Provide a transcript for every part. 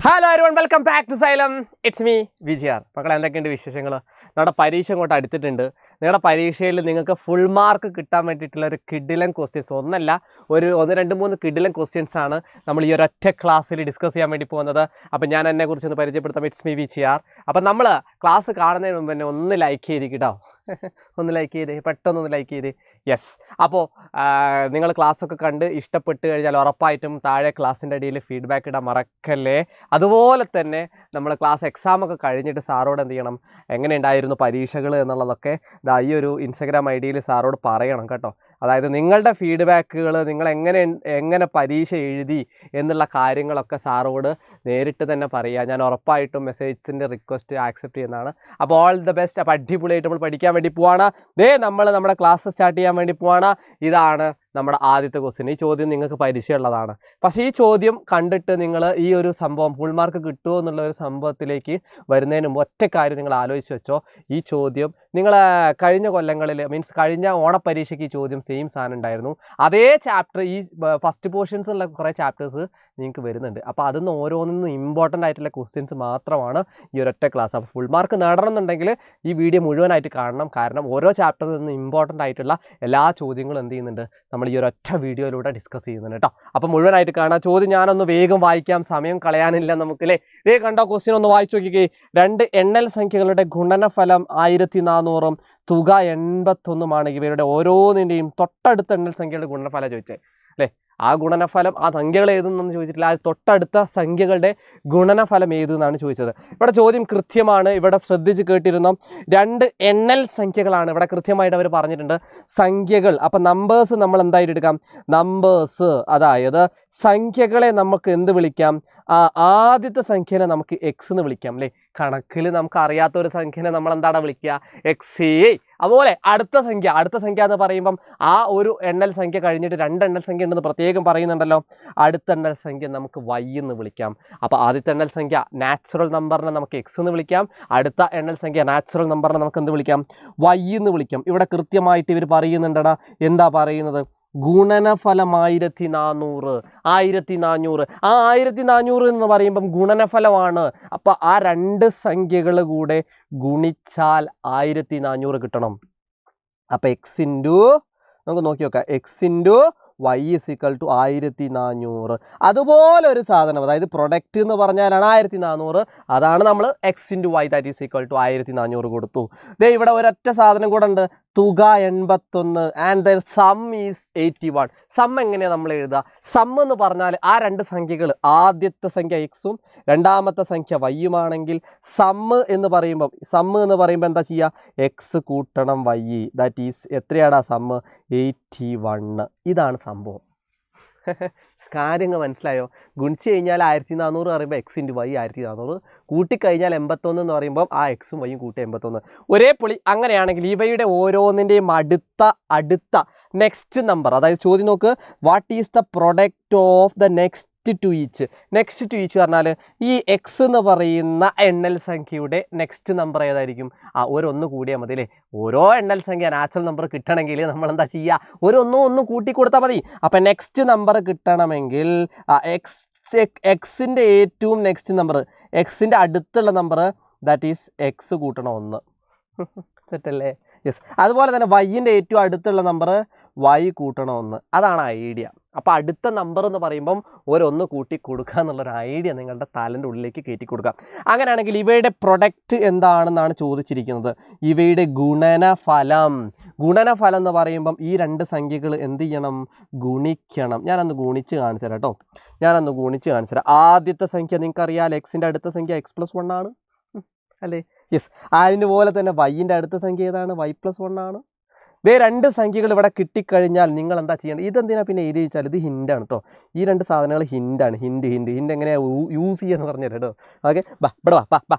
Hello everyone, welcome back to Xylem. It's me VGR. മക്കളെ, എന്തൊക്കെയുണ്ട് വിശേഷങ്ങൾ? നമ്മുടെ പരീക്ഷ അങ്ങോട്ട് അടുത്തിട്ടുണ്ട്. നിങ്ങളുടെ പരീക്ഷയിൽ നിങ്ങൾക്ക് ഫുൾ മാർക്ക് കിട്ടാൻ വേണ്ടിയിട്ടുള്ള ഒരു കിഡിലൻ ക്വസ്റ്റ്യൻസ്, ഒന്ന് രണ്ട് മൂന്ന് കിഡിലൻ ക്വസ്റ്റ്യൻസ് ആണ് നമ്മൾ ഈ ഒരൊറ്റ ക്ലാസ്സിൽ ഡിസ്കസ് ചെയ്യാൻ വേണ്ടി പോകുന്നത്. അപ്പം ഞാൻ എന്നെക്കുറിച്ചൊന്ന് പരിചയപ്പെടുത്താം. It's me VGR. അപ്പം നമ്മൾ ക്ലാസ് കാണുന്നതിന് മുമ്പ് തന്നെ ഒന്ന് ലൈക്ക് ചെയ്തിട്ടോ, ഒന്ന് ലൈക്ക് ചെയ്തേ, പെട്ടെന്നൊന്ന് ലൈക്ക് ചെയ്തേ. യെസ്. അപ്പോൾ നിങ്ങൾ ക്ലാസ്സൊക്കെ കണ്ട് ഇഷ്ടപ്പെട്ട് കഴിഞ്ഞാൽ ഉറപ്പായിട്ടും താഴെ ക്ലാസ്സിൻ്റെ അടിയിൽ ഫീഡ്ബാക്ക് ഇടാൻ മറക്കല്ലേ. അതുപോലെ തന്നെ നമ്മൾ ക്ലാസ് എക്സാമൊക്കെ കഴിഞ്ഞിട്ട് സാറോട് എന്ത് ചെയ്യണം, എങ്ങനെ ഉണ്ടായിരുന്നു പരീക്ഷകൾ എന്നുള്ളതൊക്കെ ഈ ഒരു ഇൻസ്റ്റഗ്രാം ഐ ഡിയിൽ സാറോട് പറയണം കേട്ടോ. അതായത് നിങ്ങളുടെ ഫീഡ്ബാക്കുകൾ, നിങ്ങൾ എങ്ങനെ പരീക്ഷ എഴുതി എന്നുള്ള കാര്യങ്ങളൊക്കെ സാറോട് നേരിട്ട് തന്നെ പറയുക. ഞാൻ ഉറപ്പായിട്ടും മെസ്സേജസിൻ്റെ റിക്വസ്റ്റ് ആക്സെപ്റ്റ് ചെയ്യുന്നതാണ്. അപ്പോൾ ഓൾ ദ ബെസ്റ്റ്. അപ്പോൾ അടിപൊളിയായിട്ട് നമ്മൾ പഠിക്കാൻ വേണ്ടി പോവാണ്. നമ്മൾ നമ്മുടെ ക്ലാസ് സ്റ്റാർട്ട് ചെയ്യാൻ വേണ്ടി പോവാണ്. ഇതാണ് നമ്മുടെ ആദ്യത്തെ ക്വസ്റ്റ്യൻ. ഈ ചോദ്യം നിങ്ങൾക്ക് പരിചയമുള്ളതാണ്. പക്ഷേ ഈ ചോദ്യം കണ്ടിട്ട് നിങ്ങൾ ഈ ഒരു സംഭവം ഫുൾ മാർക്ക് കിട്ടുമോ എന്നുള്ള ഒരു സംഭവത്തിലേക്ക് വരുന്നതിന് മുമ്പ് ഒറ്റ കാര്യം നിങ്ങൾ ആലോചിച്ച് വെച്ചോ. ഈ ചോദ്യം നിങ്ങൾ കഴിഞ്ഞ കൊല്ലങ്ങളിൽ, മീൻസ് കഴിഞ്ഞ ഓണപ്പരീക്ഷയ്ക്ക് ഈ ചോദ്യം സെയിം സാധനം ഉണ്ടായിരുന്നു. അതേ ചാപ്റ്റർ, ഈ ഫസ്റ്റ് പോർഷൻസുള്ള കുറേ ചാപ്റ്റേഴ്സ് നിങ്ങൾക്ക് വരുന്നുണ്ട്. അപ്പോൾ അതിന്ന് ഓരോന്നും ഇമ്പോർട്ടൻ്റ് ആയിട്ടുള്ള ക്വസ്റ്റ്യൻസ് മാത്രമാണ് ഈ ഒരൊറ്റ ക്ലാസ്. അപ്പോൾ ഫുൾ മാർക്ക് നേടണം എന്നുണ്ടെങ്കിൽ ഈ വീഡിയോ മുഴുവനായിട്ട് കാണണം. കാരണം ഓരോ ചാപ്റ്ററിൽ നിന്ന് ഇമ്പോർട്ടൻ്റ് ആയിട്ടുള്ള എല്ലാ ചോദ്യങ്ങളും എന്ത് ചെയ്യുന്നുണ്ട്, നമ്മൾ ഈ ഒരൊറ്റ വീഡിയോയിലൂടെ ഡിസ്കസ് ചെയ്യുന്നുണ്ട് കേട്ടോ. അപ്പോൾ മുഴുവനായിട്ട് കാണാം. ചോദ്യം ഞാനൊന്ന് വേഗം വായിക്കാം, സമയം കളയാനില്ല നമുക്ക് അല്ലേ. കണ്ടോ ക്വസ്റ്റ്യൻ ഒന്ന് വായിച്ചു നോക്കിക്കേ. 2 എണ്ണൽ സംഖ്യകളുടെ ഗുണനഫലം 1400 തുക 81 ഇവരുടെ ഓരോന്നിൻ്റെയും തൊട്ടടുത്ത എണ്ണൽ സംഖ്യകളുടെ ഗുണനഫലം ചോദിച്ചേ അല്ലേ. ആ ഗുണനഫലം, ആ സംഖ്യകൾ ഏതെന്നൊന്നും ചോദിച്ചിട്ടില്ല, ആ തൊട്ടടുത്ത സംഖ്യകളുടെ ഗുണനഫലം ഏതെന്നാണ് ചോദിച്ചത്. ഇവിടെ ചോദ്യം കൃത്യമാണ്. ഇവിടെ ശ്രദ്ധിച്ച് കേട്ടിരുന്നു. 2 എണ്ണൽ സംഖ്യകളാണ് ഇവിടെ കൃത്യമായിട്ട് അവർ പറഞ്ഞിട്ടുണ്ട്. സംഖ്യകൾ, അപ്പം നമ്പേഴ്സ് നമ്മൾ എന്തായിട്ട് എടുക്കാം? നമ്പേഴ്സ്, അതായത് സംഖ്യകളെ നമുക്ക് എന്ത് വിളിക്കാം? ആദ്യത്തെ സംഖ്യനെ നമുക്ക് എക്സ് എന്ന് വിളിക്കാം അല്ലേ. കണക്കിൽ നമുക്ക് അറിയാത്ത ഒരു സംഖ്യനെ നമ്മൾ എന്താണ് വിളിക്കുക? എക്സ്. അതുപോലെ അടുത്ത സംഖ്യ എന്ന് പറയുമ്പം ആ ഒരു എണ്ണൽ സംഖ്യ കഴിഞ്ഞിട്ട് 2 എണ്ണൽ സംഖ്യ ഉണ്ടെന്ന് പ്രത്യേകം പറയുന്നുണ്ടല്ലോ. അടുത്ത എണ്ണൽ സംഖ്യ നമുക്ക് വൈ എന്ന് വിളിക്കാം. അപ്പോൾ ആദ്യത്തെ എണ്ണൽ സംഖ്യ നാച്ചുറൽ നമ്പറിനെ നമുക്ക് എക്സ് എന്ന് വിളിക്കാം. അടുത്ത എണ്ണൽ സംഖ്യ നാച്ചുറൽ നമ്പറിനെ നമുക്ക് എന്ത് വിളിക്കാം? വൈ എന്ന് വിളിക്കാം. ഇവിടെ കൃത്യമായിട്ട് ഇവർ പറയുന്നുണ്ടടാ. എന്താ പറയുന്നത്? ഗുണനഫലം 1400. ആ 1400 എന്ന് പറയുമ്പം ഗുണനഫലമാണ്. അപ്പം ആ 2 സംഖ്യകൾ കൂടെ ഗുണിച്ചാൽ 1400 കിട്ടണം. അപ്പം എക്സ് ഇൻറ്റു, നമുക്ക് നോക്കി നോക്കാം, X into Y is equal to 1400. അതുപോലെ ഒരു സാധനം, അതായത് പ്രൊഡക്റ്റ് എന്ന് പറഞ്ഞാലാണ് 1400. അതാണ് നമ്മൾ X into Y that is equal to 1400 കൊടുത്തു. ഇവിടെ ഒരൊറ്റ സാധനം കൂടെ ഉണ്ട്, തുക 81 and their sum is 81. Sum എങ്ങനെയാണ് നമ്മൾ എഴുതുക? സം എന്ന് പറഞ്ഞാൽ ആ 2 സംഖ്യകൾ, ആദ്യത്തെ സംഖ്യ എക്സും രണ്ടാമത്തെ സംഖ്യ വൈയുമാണെങ്കിൽ സമ്മ് എന്ന് പറയുമ്പോൾ എന്താ ചെയ്യുക? എക്സ് കൂട്ടണം വൈ, ദാറ്റ് ഈസ് എത്രയാടാ സമ്മ്? 81. ഇതാണ് സംഭവം. കാര്യങ്ങൾ മനസ്സിലായോ? ഗുണിച്ച് കഴിഞ്ഞാൽ 1400 പറയുമ്പോൾ എക്സ് ഇൻറ്റു വൈ 1400, കൂട്ടിക്കഴിഞ്ഞാൽ 81 എന്ന് പറയുമ്പോൾ ആ എക്സും വൈയും കൂട്ടി 81. ഒരേ പൊളി. അങ്ങനെയാണെങ്കിൽ ഇവയുടെ ഓരോന്നിൻ്റെയും അടുത്ത നെക്സ്റ്റ് നമ്പർ, അതായത് ചോദ്യം നോക്ക്, what is the product of the next to each പറഞ്ഞാൽ ഈ എക്സ് എന്ന് പറയുന്ന എണ്ണൽ സംഖ്യയുടെ നെക്സ്റ്റ് നമ്പർ ഏതായിരിക്കും? ഒന്ന് കൂടിയാൽ മതി അല്ലേ. ഓരോ എണ്ണൽ സംഖ്യ നാച്ചുറൽ നമ്പർ കിട്ടണമെങ്കിൽ നമ്മൾ എന്താ ചെയ്യുക? ഒന്ന് കൂട്ടി കൊടുത്താൽ മതി. അപ്പം നെക്സ്റ്റ് നമ്പർ കിട്ടണമെങ്കിൽ എക്സിൻ്റെ ഏറ്റവും നെക്സ്റ്റ് നമ്പർ, എക്സിൻ്റെ അടുത്തുള്ള നമ്പർ, ദാറ്റ് ഈസ് എക്സ് കൂട്ടണം 1. തെറ്റല്ലേ? യെസ്. അതുപോലെ തന്നെ വൈൻ്റെ ഏറ്റവും അടുത്തുള്ള നമ്പർ വൈ കൂട്ടണം 1. അതാണ് ഐഡിയ. അപ്പോൾ അടുത്ത നമ്പർ എന്ന് പറയുമ്പം ഒന്ന് കൂട്ടി കൊടുക്കുക എന്നുള്ളൊരു ഐഡിയ നിങ്ങളുടെ തലൻ്റെ ഉള്ളിലേക്ക് കയറ്റി കൊടുക്കുക. അങ്ങനെയാണെങ്കിൽ ഇവയുടെ പ്രൊഡക്റ്റ് എന്താണെന്നാണ് ചോദിച്ചിരിക്കുന്നത്. ഇവയുടെ ഗുണനഫലം എന്ന് പറയുമ്പം ഈ 2 സംഖ്യകൾ എന്ത് ചെയ്യണം? ഗുണിക്കണം. ഞാനൊന്ന് ഗുണിച്ച് കാണിച്ചു തരാം കേട്ടോ. ആദ്യത്തെ സംഖ്യ നിങ്ങൾക്കറിയാം, എക്സിൻ്റെ അടുത്ത സംഖ്യ x+1 ആണ് അല്ലേ. യെസ്. അതിൻ്റെ പോലെ തന്നെ വൈൻ്റെ അടുത്ത സംഖ്യ ഏതാണ്? y+1 ആണ്. 2 സംഖ്യകൾ ഇവിടെ കിട്ടിക്കഴിഞ്ഞാൽ നിങ്ങൾ എന്താ ചെയ്യേണ്ടത്? ഇതെന്തിനാ പിന്നെ എഴുതി വെച്ചാൽ ഇത് ഹിൻ്റാണ് കേട്ടോ. ഈ 2 സാധനങ്ങൾ ഹിൻ്റാണ്. ഹിൻ്റ് എങ്ങനെയാണ് യൂസ് ചെയ്യാന്ന് പറഞ്ഞുതരാം കേട്ടോ. ഓക്കെ, ഇവിടെ വാ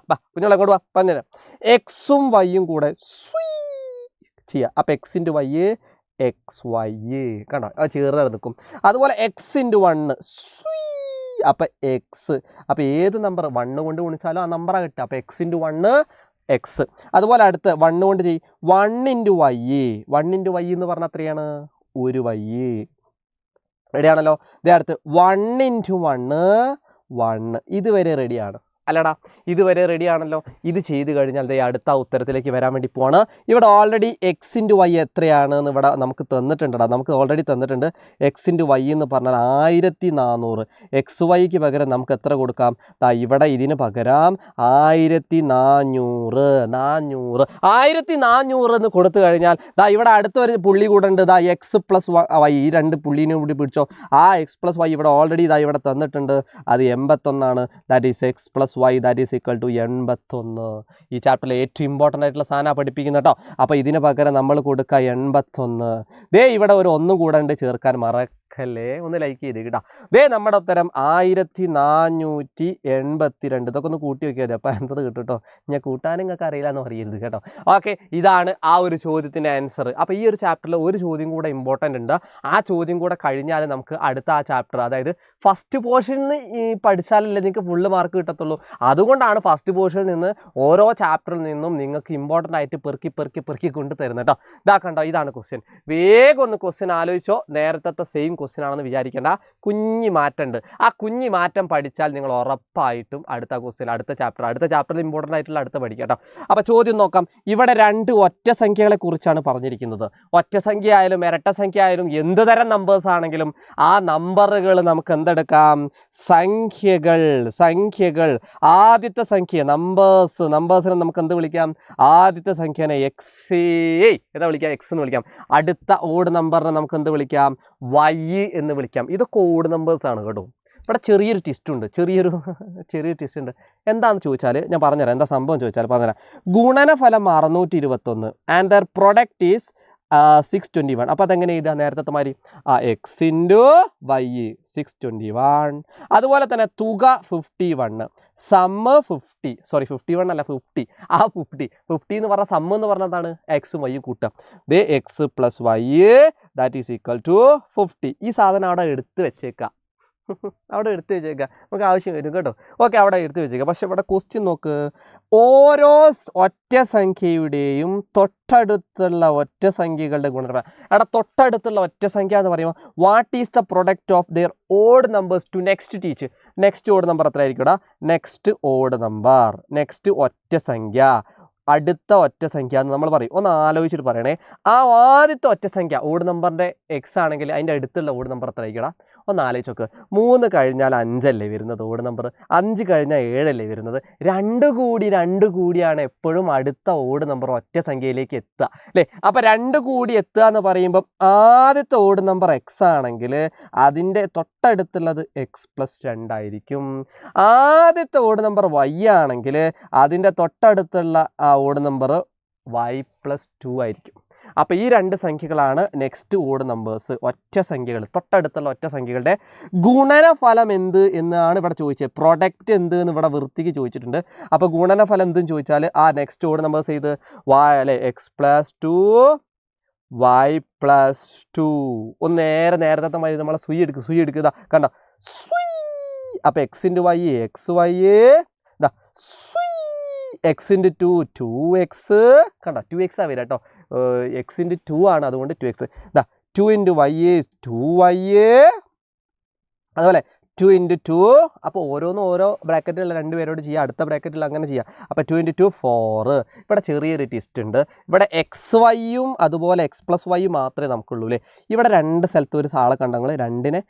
കുഞ്ഞോളെ അങ്ങോട്ട് വാ, പറഞ്ഞുതരാം. എക്സും വൈയും കൂടെ ചെയ്യുക. അപ്പം X into Y X Y, കണ്ടോ? അത് ചേർന്ന് നിൽക്കും. അതുപോലെ എക്സ് ഇൻറ്റു 1 അപ്പം എക്സ്. അപ്പം ഏത് നമ്പർ 1 കൊണ്ട് ഗുണിച്ചാലും ആ നമ്പറാണ് കിട്ടുക. അപ്പം എക്സ് ഇൻറ്റു 1 എക്സ്. അതുപോലെ അടുത്ത് 1 കൊണ്ട് ചെയ്യും, 1 ഇൻറ്റു വൈ എന്ന് പറഞ്ഞാൽ എത്രയാണ്? 1 വൈ. റെഡിയാണല്ലോ. അടുത്ത് 1 ഇൻറ്റു 1 1 ഇതുവരെ റെഡിയാണ് അല്ലടാ, ഇതുവരെ റെഡി ആണല്ലോ. ഇത് ചെയ്ത് കഴിഞ്ഞാൽ ദേ അടുത്ത ഉത്തരത്തിലേക്ക് വരാൻ വേണ്ടി പോവാണ്. ഇവിടെ ഓൾറെഡി എക്സ് ഇൻറ്റു വൈ എത്രയാണെന്ന് ഇവിടെ നമുക്ക് തന്നിട്ടുണ്ടടാ, നമുക്ക് ഓൾറെഡി തന്നിട്ടുണ്ട്. എക്സ് ഇൻറ്റു വൈ എന്ന് പറഞ്ഞാൽ 1400. എക്സ് വൈക്ക് പകരം നമുക്ക് എത്ര കൊടുക്കാം? ഇവിടെ ഇതിന് പകരം 1400 എന്ന് കൊടുത്തു കഴിഞ്ഞാൽ ഇവിടെ അടുത്തൊരു പുള്ളി കൂടെ ഉണ്ട്. എക്സ് പ്ലസ് വൈ, ഈ രണ്ട് പുള്ളീനും കൂടി പിടിച്ചോ. ആ എക്സ് പ്ലസ് വൈ ഇവിടെ ഓൾറെഡി ഇവിടെ തന്നിട്ടുണ്ട്. അത് 81. That is X plus Y that is equal to 81. ഈ ചാപ്റ്ററിൽ ഏറ്റവും ഇമ്പോർട്ടൻ്റ് ആയിട്ടുള്ള സാധനമാണ് പഠിപ്പിക്കുന്നത് കേട്ടോ. അപ്പോൾ ഇതിന് പകരം നമ്മൾ കൊടുക്കുക 81. ദേ ഇവിടെ ഒരു 1 കൂടെ ഉണ്ട്, ചേർക്കാൻ മറക്കല്ലേ. ഒന്ന് ലൈക്ക് ചെയ്ത് കേട്ടോ. ദേ നമ്മുടെ ഉത്തരം 1482. ഇതൊക്കെ ഒന്ന് കൂട്ടി വയ്ക്കുക മതി. അപ്പോൾ ആൻസർ കിട്ടും കേട്ടോ. ഞാൻ കൂട്ടാനും നിങ്ങൾക്ക് അറിയില്ല എന്ന് പറയരുത് കേട്ടോ. ഓക്കെ, ഇതാണ് ആ ഒരു ചോദ്യത്തിൻ്റെ ആൻസർ. അപ്പോൾ ഈ ഒരു ചാപ്റ്ററിൽ ഒരു ചോദ്യം കൂടെ ഇമ്പോർട്ടൻ്റ് ഉണ്ട്. ആ ചോദ്യം കൂടെ കഴിഞ്ഞാൽ നമുക്ക് അടുത്ത ആ ചാപ്റ്റർ, അതായത് ഫസ്റ്റ് പോർഷനിൽ ഈ പഠിച്ചാലല്ലേ നിങ്ങൾക്ക് ഫുള്ള് മാർക്ക് കിട്ടത്തുള്ളൂ. അതുകൊണ്ടാണ് ഫസ്റ്റ് പോർഷനിൽ നിന്ന് ഓരോ ചാപ്റ്ററിൽ നിന്നും നിങ്ങൾക്ക് ഇമ്പോർട്ടൻ്റ് ആയിട്ട് പെറുക്കി കൊണ്ട് തരുന്നത് കേട്ടോ. ഇതാ കണ്ടോ, ഇതാണ് ക്വസ്റ്റ്യൻ. വേഗം ഒന്ന് ക്വസ്റ്റ്യൻ ആലോചിച്ചോ. നേരത്തെ സെയിം ക്വസ്റ്റ്യൻ ആണെന്ന് വിചാരിക്കേണ്ട. കുഞ്ഞി മാറ്റമുണ്ട്. ആ കുഞ്ഞി മാറ്റം പഠിച്ചാൽ നിങ്ങൾ ഉറപ്പായിട്ടും അടുത്ത ക്വസ്റ്റ്യൻ, അടുത്ത ചാപ്റ്ററിൽ ഇമ്പോർട്ടൻ്റ് ആയിട്ടുള്ള അടുത്ത പഠിക്കാം കേട്ടോ. അപ്പോൾ ചോദ്യം നോക്കാം. ഇവിടെ 2 ഒറ്റ സംഖ്യകളെ കുറിച്ചാണ് പറഞ്ഞിരിക്കുന്നത്. ഒറ്റ സംഖ്യ ആയാലും ഇരട്ട സംഖ്യ ആയാലും എന്ത് തരം നമ്പേഴ്സ് ആണെങ്കിലും ആ നമ്പറുകൾ നമുക്ക് എന്തെടുക്കാം? സംഖ്യകൾ. ആദ്യത്തെ സംഖ്യ നമ്പേഴ്സിനെ നമുക്ക് എന്ത് വിളിക്കാം? ആദ്യത്തെ സംഖ്യനെ എക്സ്, എന്താ വിളിക്കാം? എക്സ് എന്ന് വിളിക്കാം. അടുത്ത ഓഡ് നമ്പറിനെ നമുക്ക് എന്ത് വിളിക്കാം? വൈ എന്ന് വിളിക്കാം. ഇതൊക്കെ ഓഡ് നമ്പേഴ്സ് ആണ് കേട്ടോ. ഇവിടെ ചെറിയൊരു ട്വിസ്റ്റ് ഉണ്ട്. എന്താണെന്ന് ചോദിച്ചാൽ ഞാൻ പറഞ്ഞുതരാം. എന്താ സംഭവം ചോദിച്ചാൽ പറഞ്ഞുതരാം. ഗുണനഫലം 621 ആൻഡ് ദർ പ്രൊഡക്റ്റ് ഈസ് 621. അപ്പോൾ അതെങ്ങനെ എഴുതുക? നേരത്തെ മാതിരി എക്സ് ഇൻറ്റു വൈ 621. അതുപോലെ തന്നെ തുക 51, സമ്മ് 51 അല്ല 50. ആ 50 എന്ന് പറഞ്ഞാൽ സമ്മ് എന്ന് പറഞ്ഞതാണ് എക്സും വൈയും കൂട്ടുക. ദേ X plus Y that is equal to 50. ഈ സാധനം അവിടെ എടുത്ത് വെച്ചേക്കാം. നമുക്ക് ആവശ്യം വരും കേട്ടോ. ഓക്കെ, അവിടെ എടുത്ത് വെച്ചേക്കാം. പക്ഷെ ഇവിടെ ക്വസ്റ്റ്യൻ നോക്ക്. ഓരോ ഒറ്റ സംഖ്യയുടെയും തൊട്ടടുത്തുള്ള ഒറ്റ സംഖ്യകളുടെ ഗുണനഫലം. അവിടെ തൊട്ടടുത്തുള്ള ഒറ്റ സംഖ്യ എന്ന് പറയുമ്പോൾ what is the product of their odd numbers to next each. Next odd number എത്ര ആയിരിക്കും? നെക്സ്റ്റ് ഓഡ് നമ്പർ, നെക്സ്റ്റ് ഒറ്റ സംഖ്യ, അടുത്ത ഒറ്റ സംഖ്യ എന്ന് നമ്മൾ പറയും. ഒന്ന് ആലോചിച്ചിട്ട് പറയണേ. ആ ആദ്യത്തെ ഒറ്റ സംഖ്യ ഓഡ് നമ്പറിൻ്റെ എക്സ് ആണെങ്കിൽ അതിൻ്റെ അടുത്തുള്ള ഓഡ് നമ്പർ എത്ര ആയിരിക്കണം? ഒന്ന് ആലോചിച്ച് നോക്ക്. 3 കഴിഞ്ഞാൽ 5 അല്ലേ വരുന്നത് ഓഡ് നമ്പർ? 5 കഴിഞ്ഞാൽ 7 അല്ലേ വരുന്നത്? 2 കൂടിയാണ് എപ്പോഴും അടുത്ത ഓഡ് നമ്പർ ഒറ്റ സംഖ്യയിലേക്ക് എത്തുക അല്ലേ? അപ്പോൾ 2 കൂടി എത്തുക എന്ന് പറയുമ്പം ആദ്യത്തെ ഓഡ് നമ്പർ എക്സ് ആണെങ്കിൽ അതിൻ്റെ തൊട്ടടുത്തുള്ളത് എക്സ് പ്ലസ് 2 ആയിരിക്കും. ആദ്യത്തെ ഓഡ് നമ്പർ വൈ ആണെങ്കിൽ അതിൻ്റെ തൊട്ടടുത്തുള്ള ആ ഓഡ് നമ്പർ വൈ പ്ലസ് 2 ആയിരിക്കും. അപ്പോൾ ഈ 2 സംഖ്യകളാണ് നെക്സ്റ്റ് ഓഡ് നമ്പേഴ്സ്, ഒറ്റ സംഖ്യകൾ, തൊട്ടടുത്തുള്ള ഒറ്റ സംഖ്യകളുടെ ഗുണനഫലം എന്ത് എന്നാണ് ഇവിടെ ചോദിച്ചത്. പ്രൊഡക്റ്റ് എന്ത് എന്ന് ഇവിടെ വൃത്തിക്ക് ചോദിച്ചിട്ടുണ്ട്. അപ്പോൾ ഗുണനഫലം എന്തെന്ന് ചോദിച്ചാൽ ആ നെക്സ്റ്റ് ഓഡ് നമ്പേഴ്സ് ചെയ്ത് വൈ അല്ലേ, എക്സ് പ്ലസ് 2 വൈ പ്ലസ് 2. ഒന്ന് നേരത്തെ മതി നമ്മളെ സൂയി എടുക്കുക കണ്ടോ, അപ്പോൾ X into Y X Y, X into 2 2x കണ്ടോ, 2x ആ വരിക കേട്ടോ. എക്സ് ഇൻറ്റു 2 ആണ്, അതുകൊണ്ട് 2x. 2 into Y 2y. അതുപോലെ 2 ഇൻറ്റു 2. അപ്പോൾ ഓരോന്നും ഓരോ ബ്രാക്കറ്റിലുള്ള 2 പേരോട് ചെയ്യുക, അടുത്ത ബ്രാക്കറ്റിൽ അങ്ങനെ ചെയ്യുക. അപ്പോൾ 2 ഇൻറ്റു 2 4. ഇവിടെ ചെറിയൊരു ട്വിസ്റ്റ് ഉണ്ട്. ഇവിടെ എക്സ് വൈയും അതുപോലെ എക്സ് പ്ലസ് വൈ മാത്രമേ നമുക്കുള്ളൂ അല്ലേ. ഇവിടെ 2 സ്ഥലത്ത് ഒരു സാളെ കണ്ടങ്ങൾ 2നെ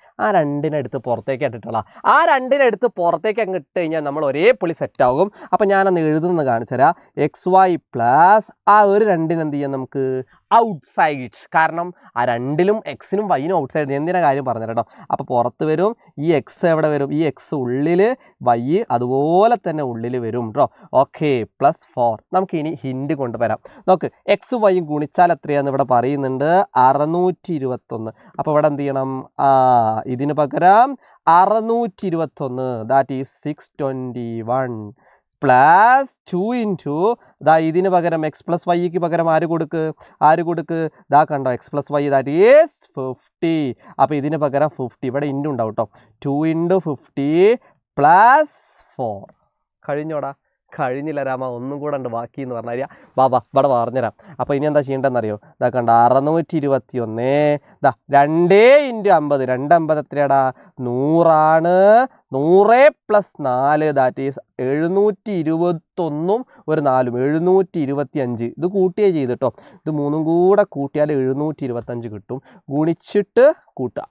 എടുത്ത് പുറത്തേക്ക് ഇട്ടിട്ടുള്ള ആ 2നെ എടുത്ത് പുറത്തേക്ക് അങ്ങ് ഇട്ട് കഴിഞ്ഞാൽ നമ്മൾ ഒരേ പൊളി സെറ്റാകും. അപ്പോൾ ഞാനൊന്ന് എഴുതുന്നത് കാണിച്ചു തരാം. എക്സ് വൈ പ്ലസ് ആ ഒരു 2ന് എന്ത് ചെയ്യാം നമുക്ക്? ഔട്ട്സൈഡ്. കാരണം ആ 2ലും എക്സിനും വൈനും ഔട്ട്സൈഡ്. എന്തിനാ കാര്യം പറഞ്ഞു കേട്ടോ. അപ്പോൾ പുറത്ത് വരും. ഈ എക്സ് എവിടെ വരും? ഈ എക്സ് ഉള്ളിൽ, വൈ അതുപോലെ തന്നെ ഉള്ളിൽ വരും കേട്ടോ. Okay, plus 4. നമുക്ക് ഇനി ഹിൻഡ് കൊണ്ടുവരാം. നോക്ക്, എക്സും വൈയും ഗുണിച്ചാൽ എത്രയാണെന്ന് ഇവിടെ പറയുന്നുണ്ട്? 621. അപ്പോൾ ഇവിടെ എന്ത് ചെയ്യണം? ഇതിന് പകരം 621 ദാറ്റ് ഈസ് 621 പ്ലസ് 2 ഇൻറ്റു ഇതിന് പകരം എക്സ് പ്ലസ് വൈക്ക് പകരം ആര് കൊടുക്ക്? കണ്ടോ, X plus Y that is 50. അപ്പോൾ ഇതിന് പകരം 50. ഇവിടെ ഇൻറ്റു ഉണ്ടാവും കേട്ടോ. 2 ഇൻറ്റു 50 പ്ലസ് 4. കഴിഞ്ഞോടാ, കഴിഞ്ഞില്ല രാമ, ഒന്നും കൂടെ ഉണ്ട് ബാക്കി എന്ന് പറഞ്ഞാൽ ബാബാ ഇവിടെ പറഞ്ഞുതരാം. അപ്പോൾ ഇനി എന്താ ചെയ്യേണ്ടതെന്നറിയോ? ഇതാ കണ്ട 621 ഇതാ 2 × 50 250 എത്രയാടാ? 100 100 + 4 ദാറ്റ് ഈസ് 721 ഒരു 4 725. ഇത് കൂട്ടിയേ ചെയ്ത് കേട്ടോ. ഇത് 3 കൂടെ കൂട്ടിയാൽ 725 കിട്ടും. ഗുണിച്ചിട്ട് കൂട്ടുക,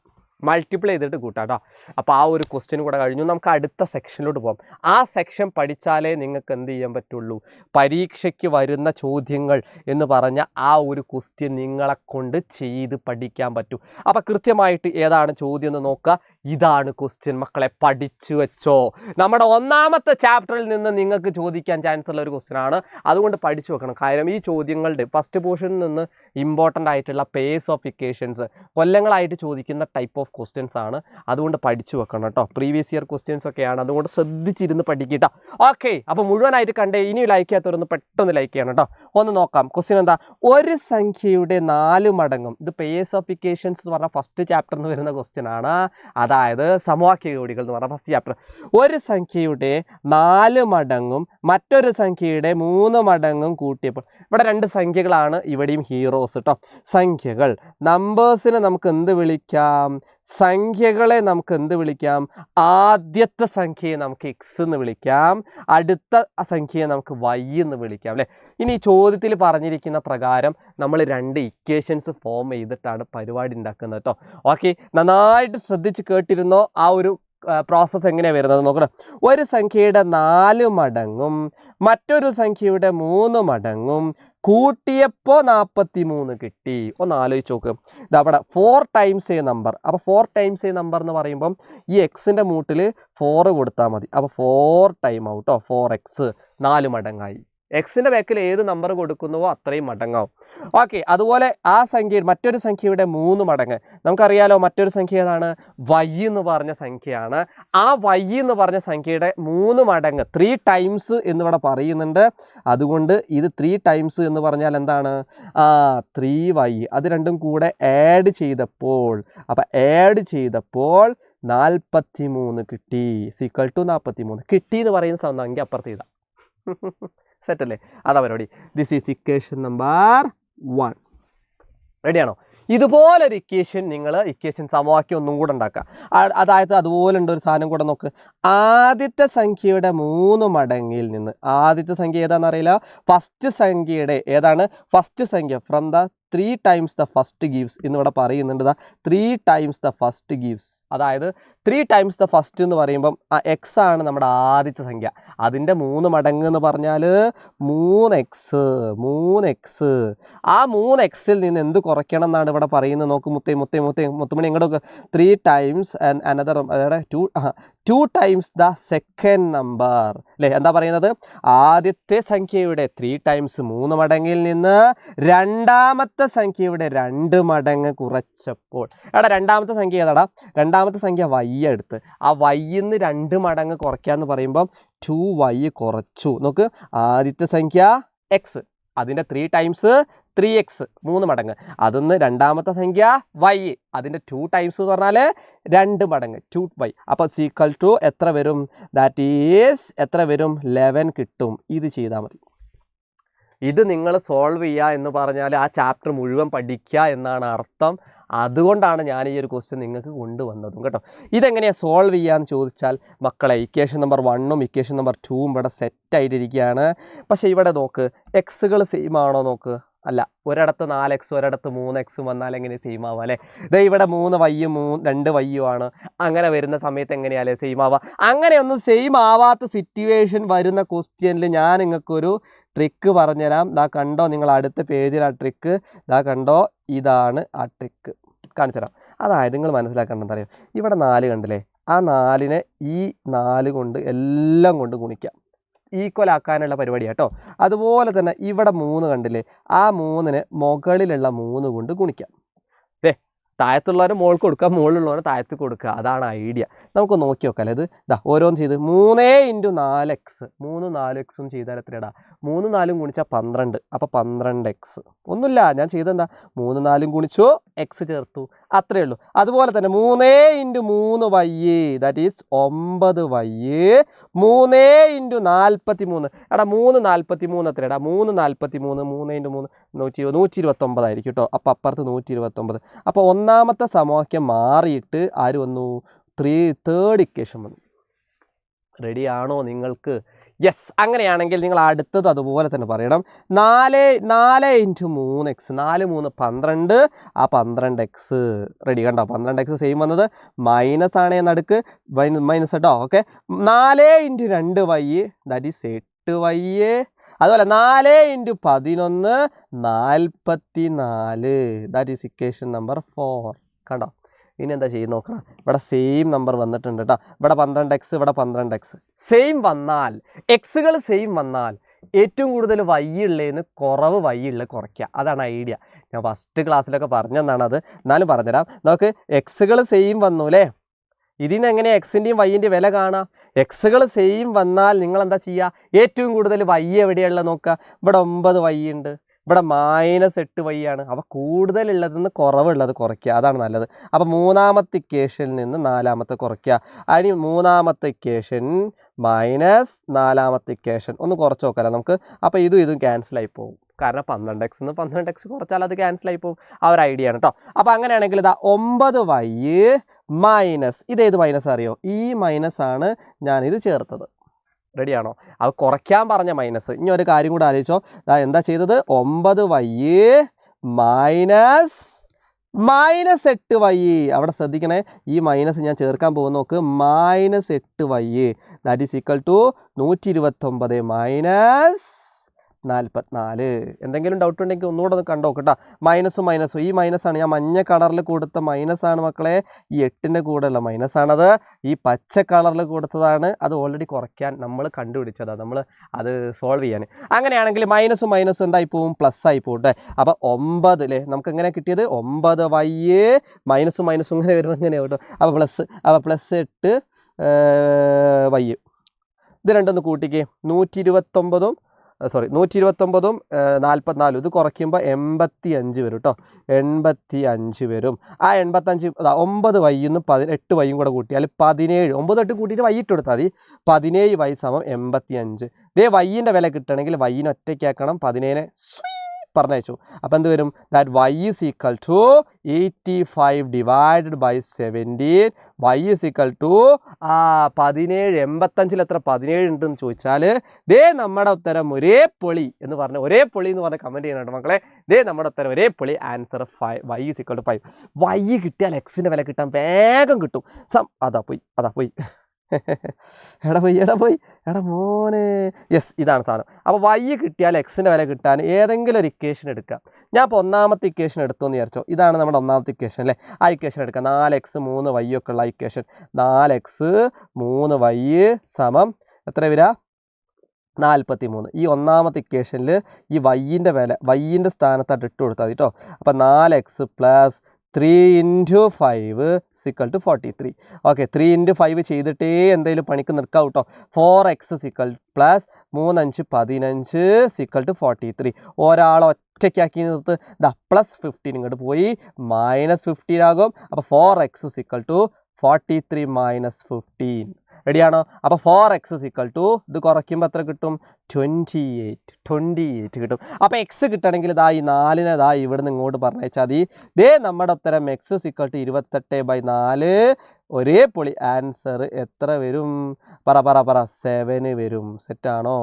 മൾട്ടിപ്ലൈ ചെയ്തിട്ട് കൂട്ടാം കേട്ടോ. അപ്പോൾ ആ ഒരു ക്വസ്റ്റ്യൻ കൂടെ കഴിഞ്ഞു. നമുക്ക് അടുത്ത സെക്ഷനിലോട്ട് പോകാം. ആ സെക്ഷൻ പഠിച്ചാലേ നിങ്ങൾക്ക് എന്ത് ചെയ്യാൻ പറ്റുള്ളൂ, പരീക്ഷയ്ക്ക് വരുന്ന ചോദ്യങ്ങൾ എന്ന് പറഞ്ഞ ആ ഒരു ക്വസ്റ്റ്യൻ നിങ്ങളെ കൊണ്ട് ചെയ്ത് പഠിക്കാൻ പറ്റും. അപ്പോൾ കൃത്യമായിട്ട് ഏതാണ് ചോദ്യം എന്ന് നോക്കുക. ഇതാണ് ക്വസ്റ്റ്യൻ മക്കളെ, പഠിച്ചു വെച്ചോ. നമ്മുടെ 1ാമത്തെ ചാപ്റ്ററിൽ നിന്ന് നിങ്ങൾക്ക് ചോദിക്കാൻ ചാൻസ് ഉള്ള ഒരു ക്വസ്റ്റ്യൻ ആണ്. അതുകൊണ്ട് പഠിച്ചു വെക്കണം. കാര്യം ഈ ചോദ്യങ്ങളുടെ ഫസ്റ്റ് പോർഷനിൽ നിന്ന് ഇമ്പോർട്ടൻ്റ് ആയിട്ടുള്ള പേസ് ഓഫ് ഇക്വേഷൻസ് കൊല്ലങ്ങളായിട്ട് ചോദിക്കുന്ന ടൈപ്പ് ഓഫ് ക്വസ്റ്റ്യൻസ് ആണ്. അതുകൊണ്ട് പഠിച്ചു വെക്കണം കേട്ടോ. പ്രീവിയസ് ഇയർ ക്വസ്റ്റ്യൻസ് ഒക്കെയാണ്. അതുകൊണ്ട് ശ്രദ്ധിച്ചിരുന്ന് പഠിക്കട്ടോ. ഓക്കെ, അപ്പോൾ മുഴുവനായിട്ട് കണ്ടേ. ഇനി ലൈക്ക് ചെയ്യാത്തവരൊന്ന് പെട്ടെന്ന് ലൈക്ക് ചെയ്യണം കേട്ടോ. ഒന്ന് നോക്കാം. ക്വസ്റ്റ്യൻ എന്താ? ഒരു സംഖ്യയുടെ 4 മടങ്ങും. ഇത് പേസ് ഓഫ് ഇക്വേഷൻസ് എന്ന് പറഞ്ഞാൽ ഫസ്റ്റ് ചാപ്റ്ററിൽ നിന്ന് വരുന്ന ക്വസ്റ്റ്യൻ ആണ്. അതായത് സമവാക്യ ജോഡികൾ എന്ന് പറഞ്ഞാൽ ഫസ്റ്റ് ചാപ്റ്റർ. ഒരു സംഖ്യയുടെ 4 മടങ്ങും മറ്റൊരു സംഖ്യയുടെ 3 മടങ്ങും കൂട്ടിയപ്പോൾ, ഇവിടെ 2 സംഖ്യകളാണ് ഇവിടെയും ഹീറോസ് കേട്ടോ. സംഖ്യകൾ, നമ്പേഴ്സിനെ നമുക്ക് എന്ത് വിളിക്കാം? സംഖ്യകളെ നമുക്ക് എന്ത് വിളിക്കാം? ആദ്യത്തെ സംഖ്യയെ നമുക്ക് എക്സ് എന്ന് വിളിക്കാം, അടുത്ത സംഖ്യയെ നമുക്ക് വൈ എന്ന് വിളിക്കാം അല്ലേ. ഇനി ചോദ്യത്തിൽ പറഞ്ഞിരിക്കുന്ന പ്രകാരം നമ്മൾ 2 ഇക്വേഷൻസ് ഫോം ചെയ്തിട്ടാണ് പരിപാടി ഉണ്ടാക്കുന്നത് കേട്ടോ. ഓക്കെ, നന്നായിട്ട് ശ്രദ്ധിച്ച് കേട്ടിരുന്നോ. ആ ഒരു പ്രോസസ്സ് എങ്ങനെയാണ് വരുന്നത് നോക്കണം. ഒരു സംഖ്യയുടെ 4 മടങ്ങും മറ്റൊരു സംഖ്യയുടെ 3 മടങ്ങും കൂട്ടിയപ്പോൾ 43 കിട്ടി. ഒന്ന് ആലോചിച്ച് നോക്ക്. ഇതവിടെ 4 ടൈംസ് എ നമ്പർ. അപ്പോൾ 4 ടൈംസ് എ നമ്പർ എന്ന് പറയുമ്പം ഈ എക്സിൻ്റെ മൂട്ടിൽ 4 കൊടുത്താൽ മതി. അപ്പോൾ 4 ടൈം ആവും കേട്ടോ. 4x 4 മടങ്ങായി. എക്സിൻ്റെ ബാക്കിൽ ഏത് നമ്പർ കൊടുക്കുന്നുവോ അത്രയും മടങ്ങാവും. ഓക്കെ, അതുപോലെ ആ സംഖ്യ മറ്റൊരു സംഖ്യയുടെ 3 മടങ്ങ്. നമുക്കറിയാലോ മറ്റൊരു സംഖ്യ ഏതാണ്? വൈ എന്ന് പറഞ്ഞ സംഖ്യയാണ്. ആ വൈ എന്ന് പറഞ്ഞ സംഖ്യയുടെ 3 മടങ്ങ് 3 ടൈംസ് എന്നിവിടെ പറയുന്നുണ്ട്. അതുകൊണ്ട് ഇത് 3 ടൈംസ് എന്ന് പറഞ്ഞാൽ എന്താണ്? 3y. അത് രണ്ടും കൂടെ ആഡ് ചെയ്തപ്പോൾ, അപ്പം ആഡ് ചെയ്തപ്പോൾ 43 കിട്ടി. ഈക്വൽ ടു 43 കിട്ടി എന്ന് പറയുന്ന സംഖ്യ അപ്പുറത്ത് ചെയ്താൽ സെറ്റല്ലേ? അതാ പരിപാടി. This is equation number 1. റെഡിയാണോ? ഇതുപോലൊരു ഇക്വേഷൻ നിങ്ങൾ ഇക്വേഷൻ സമവാക്യം ഒന്നും കൂടെ ഉണ്ടാക്കുക. അതായത് അതുപോലെ ഉണ്ട് ഒരു സാധനം കൂടെ നോക്ക്. ആദ്യത്തെ സംഖ്യയുടെ 3 മടങ്ങിൽ നിന്ന്, ആദ്യത്തെ സംഖ്യ ഏതാണെന്ന് അറിയില്ല, ഫസ്റ്റ് സംഖ്യയുടെ ഏതാണ്? ഫസ്റ്റ് സംഖ്യ from the 3 times the first gives എന്നിവിടെ പറയുന്നുണ്ട്. 3 ടൈംസ് ദ ഫസ്റ്റ് ഗീവ്സ്, അതായത് 3 ടൈംസ് ദ ഫസ്റ്റ് എന്ന് പറയുമ്പം ആ എക്സ് ആണ് നമ്മുടെ ആദ്യത്തെ സംഖ്യ. അതിൻ്റെ 3 മടങ്ങ് എന്ന് പറഞ്ഞാൽ 3x. ആ 3xൽ നിന്ന് എന്ത് കുറയ്ക്കണം എന്നാണ് ഇവിടെ പറയുന്നത്. നോക്ക് മുത്തുമണി ഇങ്ങോട്ട് 3 ടൈംസ് ആൻഡ് അനദർ, അതായത് 2 ടൈംസ് ദ സെക്കൻഡ് നമ്പർ അല്ലേ. എന്താ പറയുന്നത്? ആദ്യത്തെ സംഖ്യയുടെ 3 ടൈംസ് 3 മടങ്ങിൽ നിന്ന് രണ്ടാമത്തെ സംഖ്യയുടെ 2 മടങ്ങ് കുറച്ചപ്പോൾ, എടാ രണ്ടാമത്തെ സംഖ്യ ഏതാടാ? രണ്ടാമത്തെ സംഖ്യ വൈ എടുത്ത് ആ വൈന്ന് 2 മടങ്ങ് കുറയ്ക്കാന്ന് പറയുമ്പം 2y കുറച്ചു. നോക്ക്, ആദ്യത്തെ സംഖ്യ എക്സ്, അതിൻ്റെ 3 ടൈംസ് 3x 3 മടങ്ങ്. അതിന്ന് രണ്ടാമത്തെ സംഖ്യ y, അതിൻ്റെ 2 ടൈംസ് എന്ന് പറഞ്ഞാൽ 2 മടങ്ങ് 2y. അപ്പോൾ ഈക്വൽ ടു എത്ര വരും? ദാറ്റ് ഈസ് എത്ര വരും? 11 കിട്ടും. ഇത് ചെയ്താൽ മതി. ഇത് നിങ്ങൾ സോൾവ് ചെയ്യുക എന്ന് പറഞ്ഞാൽ ആ ചാപ്റ്റർ മുഴുവൻ പഠിക്കുക എന്നാണ് അർത്ഥം. അതുകൊണ്ടാണ് ഞാൻ ഈ ഒരു ക്വസ്റ്റ്യൻ നിങ്ങൾക്ക് കൊണ്ടുവന്നതും കേട്ടോ. ഇതെങ്ങനെയാണ് സോൾവ് ചെയ്യാന്ന് ചോദിച്ചാൽ മക്കളെ, ഇക്വേഷൻ നമ്പർ 1ഉം ഇക്വേഷൻ നമ്പർ 2ഉം ഇവിടെ സെറ്റായിട്ടിരിക്കുകയാണ്. പക്ഷേ ഇവിടെ നോക്ക്, എക്സുകൾ സെയിം ആണോ നോക്ക്. അല്ല, ഒരിടത്ത് 4x ഒരിടത്ത് 3x വന്നാൽ എങ്ങനെ സെയിം ആവുക അല്ലേ? ഇതേ ഇവിടെ 3y 2y ആണ്. അങ്ങനെ വരുന്ന സമയത്ത് എങ്ങനെയാലേ സെയിം ആവുക? അങ്ങനെയൊന്നും സെയിം ആവാത്ത സിറ്റുവേഷൻ വരുന്ന ക്വസ്റ്റ്യനിൽ ഞാൻ നിങ്ങൾക്കൊരു ട്രിക്ക് പറഞ്ഞുതരാം. ദാ കണ്ടോ, നിങ്ങൾ അടുത്ത പേജിൽ ആ ട്രിക്ക് ദാ കണ്ടോ, ഇതാണ് ആ ട്രിക്ക് കാണിച്ചു തരാം. അതായത് നിങ്ങൾ മനസ്സിലാക്കേണ്ടത് അറിയാം, ഇവിടെ 4 കണ്ടില്ലേ? ആ 4നെ ഈ 4 കൊണ്ട് എല്ലാം കൊണ്ട് ഗുണിക്കാം, ഈക്വൽ ആക്കാനുള്ള പരിപാടി കേട്ടോ. അതുപോലെ തന്നെ ഇവിടെ 3 കണ്ടില്ലേ? ആ 3നെ മുകളിലുള്ള 3 കൊണ്ട് ഗുണിക്കാം. താഴത്തുള്ളവരെ മുകളിൽ കൊടുക്കുക, മുകളിലുള്ളവരെ താഴത്ത് കൊടുക്കുക. അതാണ് ഐഡിയ. നമുക്ക് നോക്കി നോക്കാം അല്ലേ. ഇത് ഇതാ ഓരോന്ന് ചെയ്ത് 3 × 4x 3 4x ചെയ്താൽ എത്രയാടാ? 3 4 ഗുണിച്ചാൽ 12. അപ്പോൾ 12x. ഒന്നുമില്ല, ഞാൻ ചെയ്തെന്താ 3 4 ഗുണിച്ചു, എക്സ് ചേർത്തു. അത്രയേ ഉള്ളൂ. അതുപോലെ തന്നെ 3 × 3 y ദാറ്റ് ഈസ് 9 y. 3 × 43 എടാ 343 എത്രയാടാ 343 3 × 3 129 ആയിരിക്കും കേട്ടോ. അപ്പം അപ്പുറത്ത് 129. അപ്പോൾ ഒന്നാമത്തെ സമവാക്യം മാറിയിട്ട് ആര് വന്നു? തേർഡ് ഇക്വേഷൻ വന്നു. റെഡിയാണോ നിങ്ങൾക്ക്? യെസ്. അങ്ങനെയാണെങ്കിൽ നിങ്ങൾ അടുത്തത് അതുപോലെ തന്നെ പറയണം. 4 × 3x 4 3 12 ആ 12x റെഡി കണ്ടോ? 12x സെയിം വന്നത് മൈനസ് ആണ് നടുക്ക് മൈനസ് കേട്ടോ. Okay 4 × 2y that is 8y. അതുപോലെ 4 × 11 44 ദാറ്റ് ഈസ് ഇക്വേഷൻ നമ്പർ 4 കണ്ടോ? ഇനി എന്താ ചെയ്യുന്ന നോക്കണം. ഇവിടെ സെയിം നമ്പർ വന്നിട്ടുണ്ട് കേട്ടോ. ഇവിടെ 12x ഇവിടെ 12x സെയിം വന്നാൽ എക്സുകൾ സെയിം വന്നാൽ ഏറ്റവും കൂടുതൽ വൈ ഉള്ളതെന്ന് കുറവ് വൈ ഉള്ളത് കുറയ്ക്കുക. അതാണ് ഐഡിയ. ഞാൻ ഫസ്റ്റ് ക്ലാസ്സിലൊക്കെ പറഞ്ഞതാണ് അത്. എന്നാലും പറഞ്ഞുതരാം. നമുക്ക് എക്സുകൾ സെയിം വന്നു അല്ലേ? ഇതിൽ നിന്ന് എങ്ങനെയാണ് എക്സിൻ്റെയും വൈൻ്റെയും വില കാണാം? എക്സുകൾ സെയിം വന്നാൽ നിങ്ങൾ എന്താ ചെയ്യുക? ഏറ്റവും കൂടുതൽ വൈ എവിടെയുള്ളത് നോക്കുക. ഇവിടെ 9 വൈ ഉണ്ട്, ഇവിടെ -8y ആണ്. അപ്പോൾ കൂടുതലുള്ളതിൽ നിന്ന് കുറവുള്ളത് കുറയ്ക്കുക. അതാണ് നല്ലത്. അപ്പോൾ മൂന്നാമത്തെ ഇക്വേഷനിൽ നിന്ന് നാലാമത്തെ കുറയ്ക്കുക. അതിന് മൂന്നാമത്തെ ഇക്വേഷൻ മൈനസ് നാലാമത്തെ ഇക്വേഷൻ ഒന്ന് കുറച്ച് നോക്കാമല്ലോ നമുക്ക്. അപ്പോൾ ഇതും ക്യാൻസലായി പോകും. കാരണം 12x നിന്ന് 12x കുറച്ചാൽ അത് ക്യാൻസലായി പോകും. ആ ഒരു ഐഡിയ ആണ് കേട്ടോ. അപ്പോൾ അങ്ങനെയാണെങ്കിൽ ഇതാ 9y മൈനസ് ഇതേത് മൈനസ് അറിയോ? ഈ മൈനസ് ആണ് ഞാനിത് ചേർത്തത്. റെഡിയാണോ? അത് കുറയ്ക്കാൻ പറഞ്ഞ മൈനസ്. ഇനി ഒരു കാര്യം കൂടെ ആലോചിച്ചോ. എന്താ ചെയ്തത്? 9y minus 8y. അവിടെ ശ്രദ്ധിക്കണേ, ഈ മൈനസ് ഞാൻ ചേർക്കാൻ പോകുന്ന നോക്ക്. -8y that is equal to 129 -44. എന്തെങ്കിലും ഡൗട്ട് ഉണ്ടെങ്കിൽ ഒന്നുകൂടെ ഒന്ന് കണ്ടു നോക്കട്ടോ. മൈനസും ഈ മൈനസാണ് ഞാൻ മഞ്ഞ കളറിൽ കൊടുത്ത മൈനസാണ് മക്കളെ. ഈ 8ൻ്റെ കൂടെ ഉള്ള മൈനസാണത്. ഈ പച്ച കളറിൽ കൊടുത്തതാണ്. അത് ഓൾറെഡി കുറയ്ക്കാൻ നമ്മൾ കണ്ടുപിടിച്ചതാണ്, നമ്മൾ അത് സോൾവ് ചെയ്യാൻ. അങ്ങനെയാണെങ്കിൽ മൈനസും എന്തായി പോവും? പ്ലസ് ആയി പോട്ടെ. അപ്പോൾ 9 അല്ലേ നമുക്ക് എങ്ങനെ കിട്ടിയത്? 9y മൈനസും ഇങ്ങനെ വരുന്നത് ഇങ്ങനെ കേട്ടോ. അപ്പോൾ പ്ലസ് 8y ഇത് രണ്ടൊന്ന് കൂട്ടിക്കേ. 129 44 ഇത് കുറയ്ക്കുമ്പോൾ 85 വരും കേട്ടോ. 85 വരും. ആ 85 9y 8y കൂടെ കൂട്ടിയാൽ 17. 9 8 കൂട്ടിയിട്ട് y ഇട്ട് കൊടുത്താൽ മതി. 17y = 85. ഇതേ വൈൻ്റെ വില കിട്ടണമെങ്കിൽ വൈനെ ഒറ്റയ്ക്കാക്കണം. 17നെ പറഞ്ഞയച്ചു. അപ്പോൾ എന്ത് വരും? That y is equal to 85 divided by 17. y is equal to 17. 85 എത്ര 17 ഉണ്ടെന്ന് ചോദിച്ചാൽ ദേ നമ്മുടെ ഉത്തരം ഒരേ പൊളി എന്ന് പറഞ്ഞ കമൻറ്റ് ചെയ്യണം മക്കളെ. ദേ നമ്മുടെ ഉത്തരം ഒരേ പൊളി. Answer 5. y is equal to 5. y കിട്ടിയാൽ എക്സിൻ്റെ വില കിട്ടാൻ വേഗം കിട്ടും. അതാ പോയി എടാ മോനെ. യെസ്, ഇതാണ് സാധനം. അപ്പോൾ y കിട്ടിയാൽ എക്സിൻ്റെ വില കിട്ടാൻ ഏതെങ്കിലും ഒരു ഇക്വേഷൻ എടുക്കുക. ഞാൻ ഇപ്പോൾ ഒന്നാമത്തെ ഇക്വേഷൻ എടുത്തു എന്ന് വിചാരിച്ചോ. ഇതാണ് നമ്മുടെ ഒന്നാമത്തെ ഇക്വേഷൻ അല്ലേ? ആ ഇക്വേഷൻ എടുക്കുക. 4x 3y ഒക്കെ ഉള്ള ഇക്വേഷൻ. 4x 3y = എത്ര വരിക? 43. ഈ ഒന്നാമത്തെ ഇക്വേഷനിൽ ഈ വൈൻ്റെ സ്ഥാനത്തായിട്ട് ഇട്ട് കൊടുത്താൽ മതി കേട്ടോ. അപ്പോൾ 4x + 3 × 5 = 43. ഓക്കെ, 3 × 5 ചെയ്തിട്ടേ എന്തെങ്കിലും പണിക്ക് നിൽക്കാം കേട്ടോ. 4x + 3 5 15 = 43. ഒരാൾ ഒറ്റയ്ക്കാക്കി നിർത്ത്. +15 ഇങ്ങോട്ട് പോയി -15 ആകും. അപ്പോൾ 4x = 43 - 15. റെഡിയാണോ? അപ്പോൾ 4x = ഇത് കുറയ്ക്കുമ്പോൾ എത്ര കിട്ടും? 28 കിട്ടും. അപ്പോൾ എക്സ് കിട്ടണമെങ്കിൽ ഈ 4നെ ഇവിടുന്ന് ഇങ്ങോട്ട് പറഞ്ഞയച്ചാൽ മതി. ദേ നമ്മുടെ ഉത്തരം x = 28/4. ഒരേ പൊളി. ആൻസർ എത്ര വരും? പറ 7 വരും. സെറ്റാണോ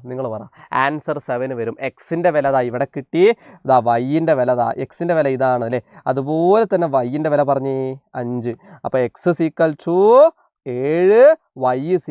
നിങ്ങൾ പറ. ആൻസർ 7 വരും. എക്സിൻ്റെ വില ഇവിടെ കിട്ടി. വൈൻ്റെ വില എക്സിൻ്റെ വില ഇതാണ് അല്ലേ? അതുപോലെ തന്നെ വൈൻ്റെ വില പറഞ്ഞേ 5. അപ്പോൾ x = 7, y =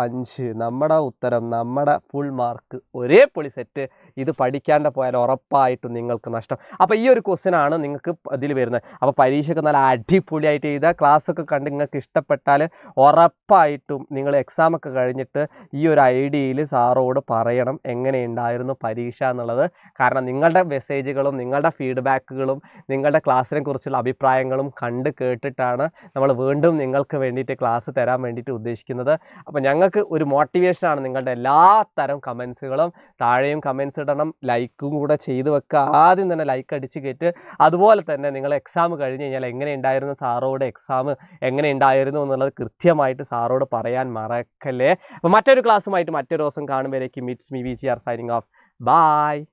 5. നമ്മുടെ ഉത്തരം, നമ്മുടെ ഫുൾ മാർക്ക്. ഒരേ പൊളി സെറ്റ്. ഇത് പഠിക്കാണ്ട് പോയാൽ ഉറപ്പായിട്ടും നിങ്ങൾക്ക് നഷ്ടം. അപ്പോൾ ഈ ഒരു ക്വസ്റ്റ്യനാണ് നിങ്ങൾക്ക് ഇതിൽ വരുന്നത്. അപ്പോൾ പരീക്ഷയ്ക്ക് നല്ല അടിപൊളിയായിട്ട് ചെയ്താൽ ക്ലാസ്സൊക്കെ കണ്ട് നിങ്ങൾക്ക് ഇഷ്ടപ്പെട്ടാൽ ഉറപ്പായിട്ടും നിങ്ങൾ എക്സാമൊക്കെ കഴിഞ്ഞിട്ട് ഈ ഒരു ഐഡിയയിൽ സാറോട് പറയണം എങ്ങനെയുണ്ടായിരുന്നു പരീക്ഷ എന്നുള്ളത്. കാരണം നിങ്ങളുടെ മെസ്സേജുകളും നിങ്ങളുടെ ഫീഡ്ബാക്കുകളും നിങ്ങളുടെ ക്ലാസ്സിനെ കുറിച്ചുള്ള അഭിപ്രായങ്ങളും കണ്ട് കേട്ടിട്ടാണ് നമ്മൾ വീണ്ടും നിങ്ങൾക്ക് വേണ്ടിയിട്ട് ക്ലാസ് തരാൻ വേണ്ടിയിട്ട് ഉദ്ദേശിക്കുന്നത്. ഉദ്ദേശിക്കുന്നത്. അപ്പോൾ ഞങ്ങൾക്ക് ഒരു മോട്ടിവേഷനാണ് നിങ്ങളുടെ എല്ലാ തരം കമൻസുകളും. താഴെയും കമൻസ് ഇടണം, ലൈക്കും കൂടെ ചെയ്ത് വെക്കുക. ആദ്യം തന്നെ ലൈക്ക് അടിച്ച് കയറ്റ്. അതുപോലെ തന്നെ നിങ്ങൾ എക്സാം കഴിഞ്ഞ് കഴിഞ്ഞാൽ എങ്ങനെ ഉണ്ടായിരുന്നു, സാറോട് എക്സാം എങ്ങനെ ഉണ്ടായിരുന്നു എന്നുള്ളത് കൃത്യമായിട്ട് സാറോട് പറയാൻ മറക്കല്ലേ. അപ്പോൾ മറ്റൊരു ക്ലാസ്സുമായിട്ട് മറ്റൊരു ദിവസം കാണുമ്പോഴേക്കും it's me VGR signing off. By.